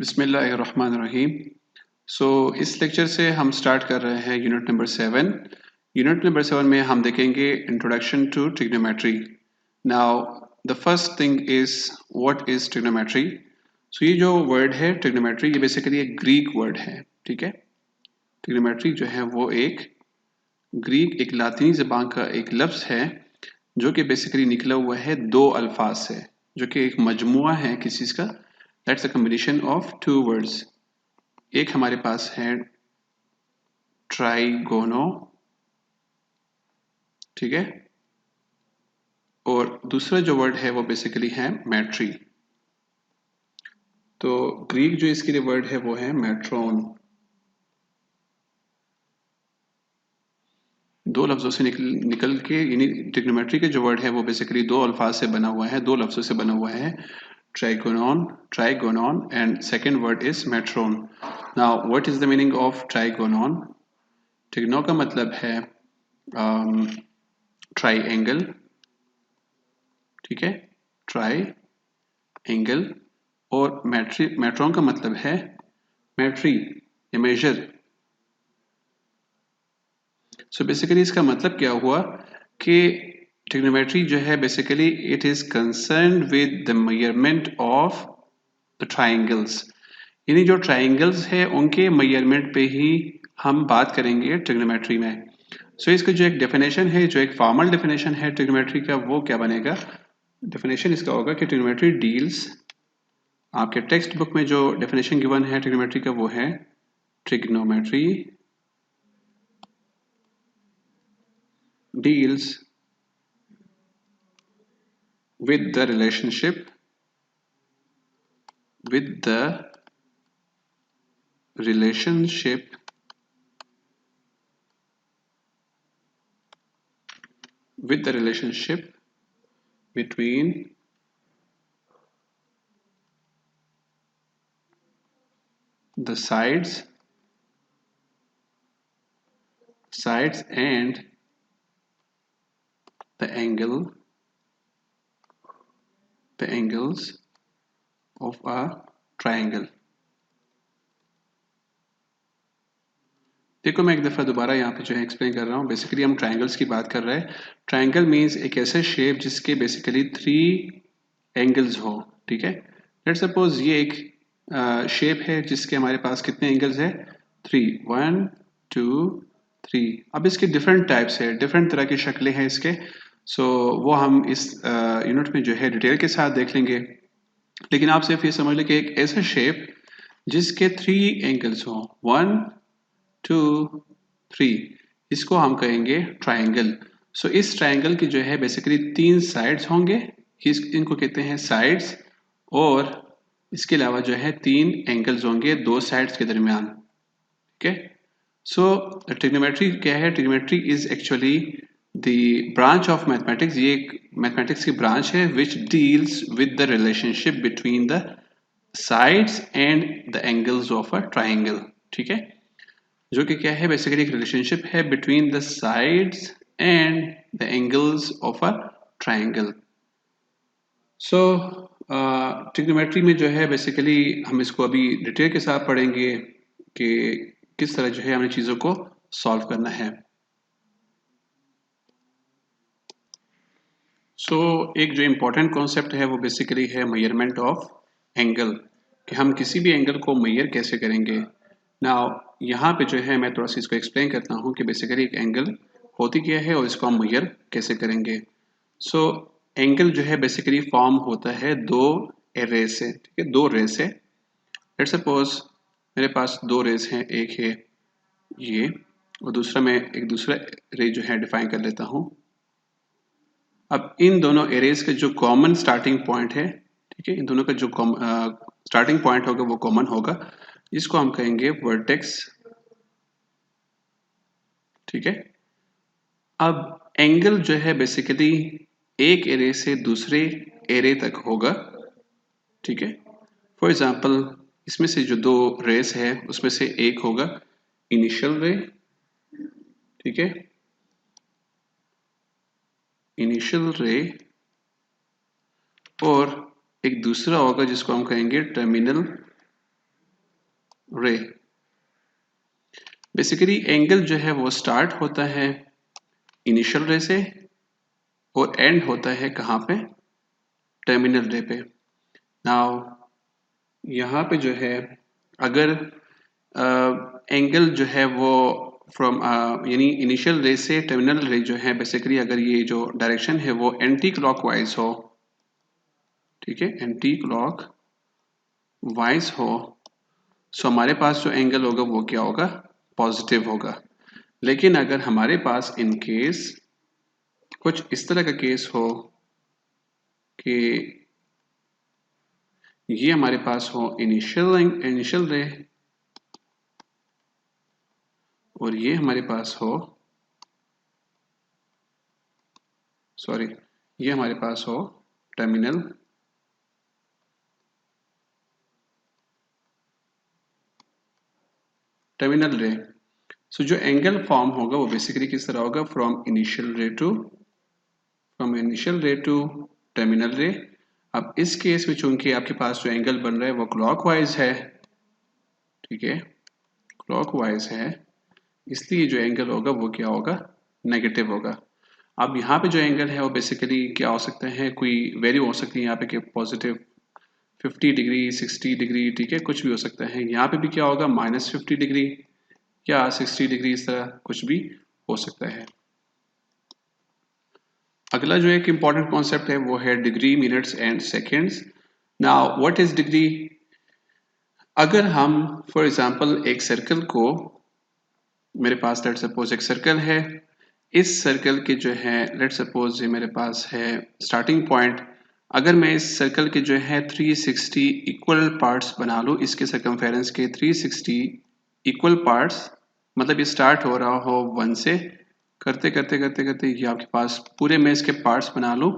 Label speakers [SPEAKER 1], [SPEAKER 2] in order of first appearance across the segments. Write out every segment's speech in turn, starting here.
[SPEAKER 1] बिस्मिल्लाहिर्रहमानिर्रहीम। इस लेक्चर से हम स्टार्ट कर रहे हैं यूनिट नंबर 7। यूनिट नंबर 7 में हम देखेंगे introduction to trigonometry. Now the first thing is what is trigonometry. ये जो वर्ड है ट्रिग्नोमेट्री, ये बेसिकली एक ग्रीक वर्ड है। ठीक है, ट्रिग्नोमेट्री जो है वो एक ग्रीक, एक लातीनी ज़बान का एक लफ्ज़ है जो कि बेसिकली निकला हुआ है दो अल्फाज से, जो कि एक मजमुआ है किसी चीज़ का। That's a combination of two words. एक हमारे पास है ट्राइगोनो, ठीक है, और दूसरा जो वर्ड है वो बेसिकली है मैट्री। तो ग्रीक जो इसके लिए वर्ड है वो है मैट्रोन। दो लफ्जों से निकल के, यानी ट्रिग्नोमेट्री के जो वर्ड है वो बेसिकली दो अल्फाज से बना हुआ है, दो लफ्जों से बना हुआ है, trigonon and second word is metron. Now what is the meaning of trigonon? Trigono का मतलब है ट्राइएंगल, ठीक है, ट्राई एंगल, और मैट्रोन का मतलब है मैट्री या मेजर। सो बेसिकली इसका मतलब क्या हुआ कि ट्रिग्नोमेट्री जो है basically it is concern with the measurement of the triangles, यानी जो ट्राइंगल्स है उनके मेजरमेंट पे ही हम बात करेंगे ट्रिग्नोमेट्री में। इसका जो एक डेफिनेशन है, जो एक फॉर्मल डेफिनेशन है ट्रिग्नोमेट्री का, वो क्या बनेगा? डेफिनेशन इसका होगा कि ट्रिग्नोमेट्री डील्स, आपके टेक्स्ट बुक में जो डेफिनेशन गिवन है ट्रिग्नोमेट्री का वो है trigonometry deals with the relationship with the relationship with the relationship between the sides and the angles of a triangle। देखो मैं एक दफ़ा दोबारा यहाँ पे जो है एक्सप्लेन कर रहा हूँ। बेसिकली हम ट्राइंगल्स की बात कर रहे हैं। ट्राइंगल मीन्स एक ऐसा शेप जिसके बेसिकली 3 एंगल्स हो, ठीक है। लेट सपोज ये एक शेप है जिसके हमारे पास कितने एंगल्स है? 3, 1 2 3। अब इसके डिफरेंट टाइप्स है, डिफरेंट तरह की शक्लें हैं इसके। वो हम इस यूनिट में जो है डिटेल के साथ देख लेंगे। लेकिन आप सिर्फ ये समझ लें कि एक ऐसा शेप जिसके 3 एंगल्स हों, 1 2 3, इसको हम कहेंगे ट्राइंगल। इस ट्राइंगल की जो है बेसिकली 3 साइड्स होंगे, इनको कहते हैं साइड्स, और इसके अलावा जो है 3 एंगल्स होंगे 2 साइड्स के दरमियान, ठीक है। ट्रिग्नोमेट्री क्या है? Trigonometry is actually the branch of mathematics. ये एक मैथमेटिक्स की ब्रांच है which deals with the relationship between the sides and the angles of a triangle, ठीक है। जो कि क्या है? बेसिकली एक रिलेशनशिप है between the sides and the angles of a triangle. Trigonometry में जो है बेसिकली हम इसको अभी डिटेल के साथ पढ़ेंगे कि किस तरह जो है हमें चीज़ों को सॉल्व करना है। एक जो इम्पोर्टेंट कॉन्सेप्ट है वो बेसिकली है मेजरमेंट ऑफ एंगल, कि हम किसी भी एंगल को मेजर कैसे करेंगे। नाउ यहाँ पे जो है मैं थोड़ा सा इसको एक्सप्लेन करता हूँ कि बेसिकली एक एंगल होती क्या है और इसको हम मेजर कैसे करेंगे। एंगल जो है बेसिकली फॉर्म होता है 2 रे से, ठीक है, 2 रे से। लेट सपोज मेरे पास 2 रेस हैं, एक है ये और दूसरा, मैं एक दूसरा रे जो है डिफाइन कर लेता हूँ। अब इन दोनों एरेज का जो कॉमन स्टार्टिंग पॉइंट है, ठीक है, इन दोनों का जो स्टार्टिंग पॉइंट होगा वो कॉमन होगा, जिसको हम कहेंगे वर्टेक्स, ठीक है। अब एंगल जो है बेसिकली एक एरे से दूसरे एरे तक होगा, ठीक है। फॉर एग्जांपल इसमें से जो 2 रेस है उसमें से एक होगा इनिशियल रे, ठीक है, इनिशियल रे, और एक दूसरा होगा जिसको हम कहेंगे टर्मिनल रे। बेसिकली एंगल जो है वो स्टार्ट होता है इनिशियल रे से और एंड होता है कहाँ पे, टर्मिनल रे पे। नाउ यहाँ पे जो है अगर एंगल जो है वो फ्रॉम यानी इनिशियल रे से टर्मिनल रे जो है बेसिकली अगर ये जो डायरेक्शन है वो एंटी क्लॉकवाइज हो, ठीक है, एंटी क्लॉक वाइज हो, सो हमारे पास जो एंगल होगा वो क्या होगा, पॉजिटिव होगा। लेकिन अगर हमारे पास इन केस कुछ इस तरह का केस हो कि ये हमारे पास हो इनिशियल रे और ये हमारे पास हो, सॉरी, ये हमारे पास हो टर्मिनल रे। सो जो एंगल फॉर्म होगा वो बेसिकली किस तरह होगा, फ्रॉम इनिशियल रे टू टर्मिनल रे। अब इस केस में चूंकि आपके पास जो एंगल बन रहा है वो क्लॉकवाइज है, ठीक है, क्लॉकवाइज है, इसलिए जो एंगल होगा वो क्या होगा, नेगेटिव होगा। अब यहाँ पे जो एंगल है वो बेसिकली क्या हो सकता है, कोई वैल्यू हो सकती है यहाँ पे कि पॉजिटिव 50 डिग्री, 60 डिग्री, ठीक है, कुछ भी हो सकता है। यहाँ पे भी क्या होगा, -50 डिग्री या 60 डिग्री, इस तरह कुछ भी हो सकता है। अगला जो एक इम्पॉर्टेंट कॉन्सेप्ट है वो है degree, minutes and seconds. Now what is degree? अगर हम फॉर एग्जांपल एक सर्कल को, मेरे पास लेट सपोज एक सर्कल है, इस सर्कल के जो है लेट सपोज ये मेरे पास है स्टार्टिंग पॉइंट, अगर मैं इस सर्कल के जो है 360 इक्वल पार्ट्स बना लूँ, इसके सर्कमफेरेंस के 360 इक्वल पार्ट्स, मतलब ये स्टार्ट हो रहा हो 1 से, करते करते करते करते ये आपके पास पूरे मैं इसके पार्ट्स बना लूँ,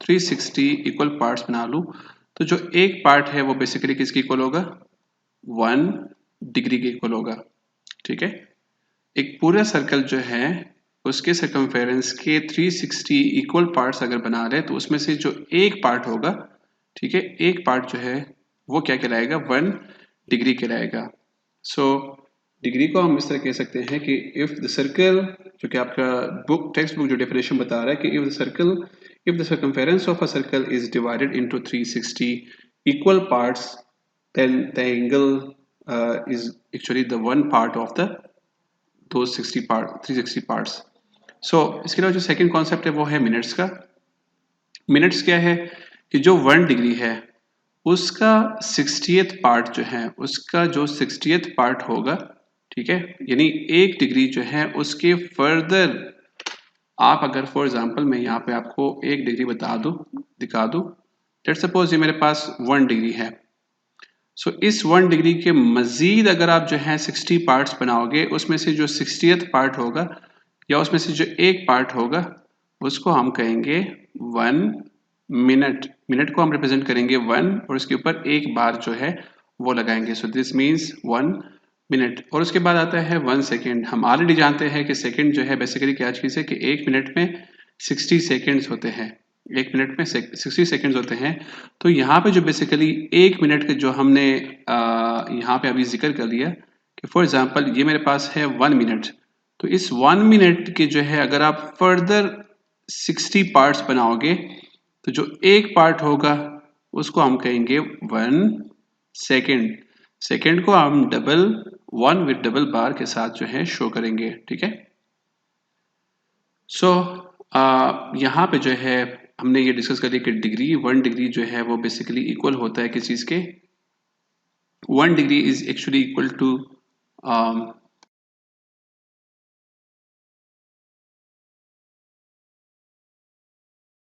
[SPEAKER 1] 360 इक्वल पार्ट्स बना लूँ, तो जो एक पार्ट है वो बेसिकली किसके इक्वल होगा, 1 डिग्री के इक्वल होगा, ठीक है। एक पूरा सर्कल जो है उसके सर्कमफेरेंस के 360 इक्वल पार्ट्स अगर बना रहे तो उसमें से जो एक पार्ट होगा, ठीक है, एक पार्ट जो है वो क्या कहलाएगा, 1 डिग्री कहलाएगा। सो डिग्री को हम इस तरह कह सकते हैं कि इफ द सर्कल, जो कि आपका टेक्स्ट बुक जो डेफिनेशन बता रहा है कि if the circumference of a circle is divided into 360 equal parts, then the angle is actually the one part of the those 360 parts. So इसके अलावा जो सेकंड कॉन्सेप्ट है वो है मिनट्स का। मिनट्स क्या है कि जो 1 डिग्री है उसका 60th पार्ट जो है, उसका जो 60th पार्ट होगा, ठीक है, यानी 1 डिग्री जो है उसके फर्दर, आप अगर फॉर एग्जांपल मैं यहाँ पे आपको 1 डिग्री बता दूं, दिखा दूं, लेट सपोज ये मेरे पास 1 डिग्री है। सो इस 1 डिग्री के मजीद अगर आप जो है 60 पार्ट्स बनाओगे, उसमें से जो 60th पार्ट होगा या उसमें से जो एक पार्ट होगा उसको हम कहेंगे 1 मिनट। मिनट को हम रिप्रेजेंट करेंगे 1 और उसके ऊपर एक बार जो है वो लगाएंगे। So this means 1 minute. और उसके बाद आता है 1 सेकेंड। हम ऑलरेडी जानते हैं कि सेकेंड जो है बेसिकली क्या चीज़ है कि 1 मिनट में 60 सेकेंड्स होते हैं, 1 मिनट में 60 सेकेंड्स होते हैं। तो यहाँ पे जो बेसिकली 1 मिनट के जो हमने यहाँ पे अभी जिक्र कर लिया कि फॉर एग्जांपल ये मेरे पास है 1 मिनट, तो इस 1 मिनट के जो है अगर आप फर्दर 60 पार्ट्स बनाओगे तो जो एक पार्ट होगा उसको हम कहेंगे 1 सेकेंड। सेकेंड को हम डबल 1 विद डबल बार के साथ जो है शो करेंगे, ठीक है। सो यहाँ पे जो है हमने ये डिस्कस कर लिया कि डिग्री, 1 डिग्री जो है वो बेसिकली इक्वल होता है किस चीज़ के, 1 degree is actually equal to